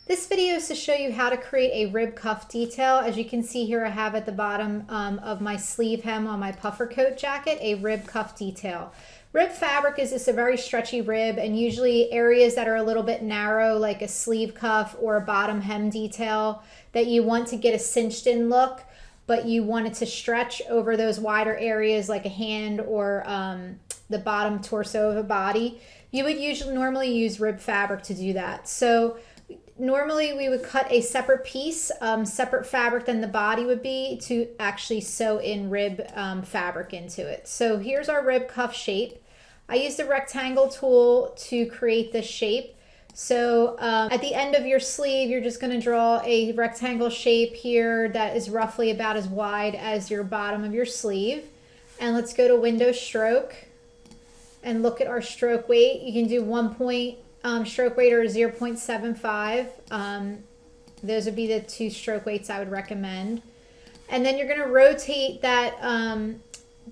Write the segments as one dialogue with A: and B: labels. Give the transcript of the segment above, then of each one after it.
A: This video is to show you how to create a rib cuff detail. As you can see here, I have at the bottom of my sleeve hem on my puffer coat jacket, a rib cuff detail. Rib fabric is just a very stretchy rib, and usually areas that are a little bit narrow, like a sleeve cuff or a bottom hem detail, that you want to get a cinched in look, but you want it to stretch over those wider areas like a hand or the bottom torso of a body. You would normally use rib fabric to do that. So normally we would cut a separate piece, separate fabric than the body would be, to actually sew in rib fabric into it. So here's our rib cuff shape. I used the rectangle tool to create this shape. So at the end of your sleeve, you're just going to draw a rectangle shape here that is roughly about as wide as your bottom of your sleeve. And let's go to window stroke and look at our stroke weight. You can do 1 point stroke weight or 0.75. Those would be the two stroke weights I would recommend. And then you're going to rotate that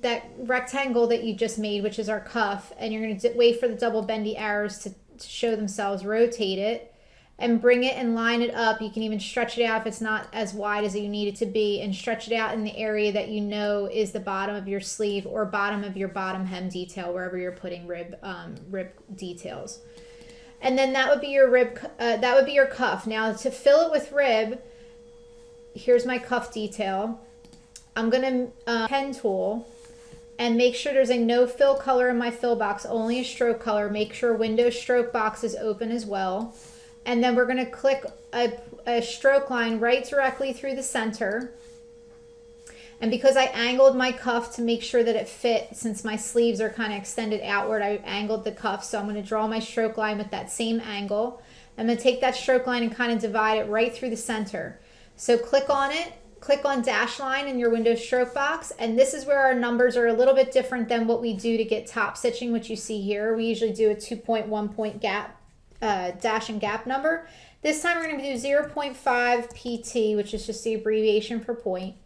A: that rectangle that you just made, which is our cuff, and you're going to wait for the double bendy arrows to show themselves. Rotate it and bring it and line it up. You can even stretch it out if it's not as wide as you need it to be, and stretch it out in the area that you know is the bottom of your sleeve or bottom of your bottom hem detail, wherever you're putting rib details. And then that would be your that would be your cuff. Now to fill it with rib, here's my cuff detail. I'm gonna pen tool and make sure there's a no fill color in my fill box, only a stroke color. Make sure window stroke box is open as well. And then we're gonna click a stroke line right directly through the center. And because I angled my cuff to make sure that it fit, since my sleeves are kind of extended outward, I angled the cuff. So I'm going to draw my stroke line with that same angle. I'm going to take that stroke line and kind of divide it right through the center. So click on it, click on dash line in your window stroke box. And this is where our numbers are a little bit different than what we do to get top stitching, which you see here. We usually do a 2.1 point gap, dash and gap number. This time we're going to do 0.5 PT, which is just the abbreviation for point.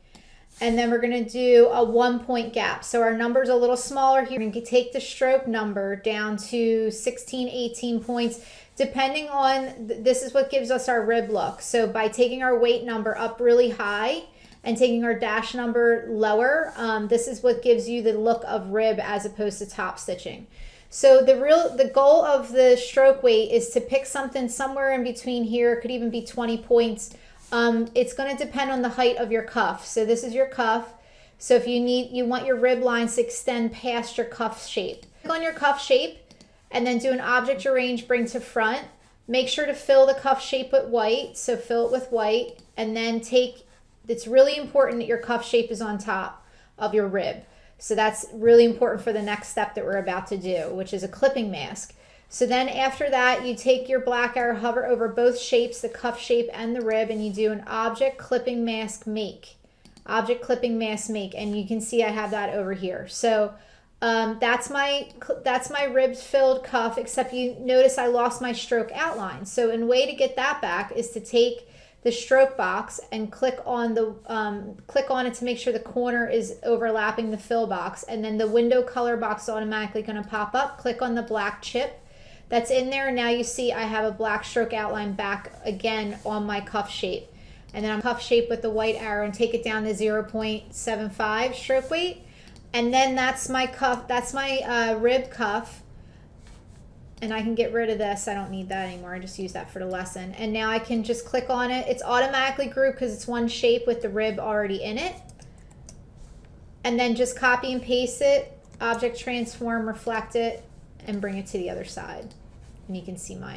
A: And then we're going to do a 1 point gap. So our number's a little smaller here. We're going to take the stroke number down to 16, 18 points, depending on, this is what gives us our rib look. So by taking our weight number up really high and taking our dash number lower, this is what gives you the look of rib as opposed to top stitching. So the goal of the stroke weight is to pick something somewhere in between here. It could even be 20 points. It's going to depend on the height of your cuff. So this is your cuff. So if you want your rib lines to extend past your cuff shape. Click on your cuff shape and then do an object arrange, bring to front. Make sure to fill the cuff shape with white. So fill it with white, and then it's really important that your cuff shape is on top of your rib. So that's really important for the next step that we're about to do, which is a clipping mask. So then after that, you take your black arrow, hover over both shapes, the cuff shape and the rib, and you do an object clipping mask make. Object clipping mask make, and you can see I have that over here. So that's my rib filled cuff, except you notice I lost my stroke outline. So a way to get that back is to take the stroke box and click on it to make sure the corner is overlapping the fill box, and then the window color box is automatically going to pop up. Click on the black chip that's in there, and now you see I have a black stroke outline back again on my cuff shape. And then I'm cuff shape with the white arrow and take it down to 0.75 stroke weight. And then that's my cuff, that's my rib cuff. And I can get rid of this. I don't need that anymore. I just use that for the lesson. And now I can just click on it. It's automatically grouped because it's one shape with the rib already in it. And then just copy and paste it, object transform, reflect it, and bring it to the other side. And you can see mine.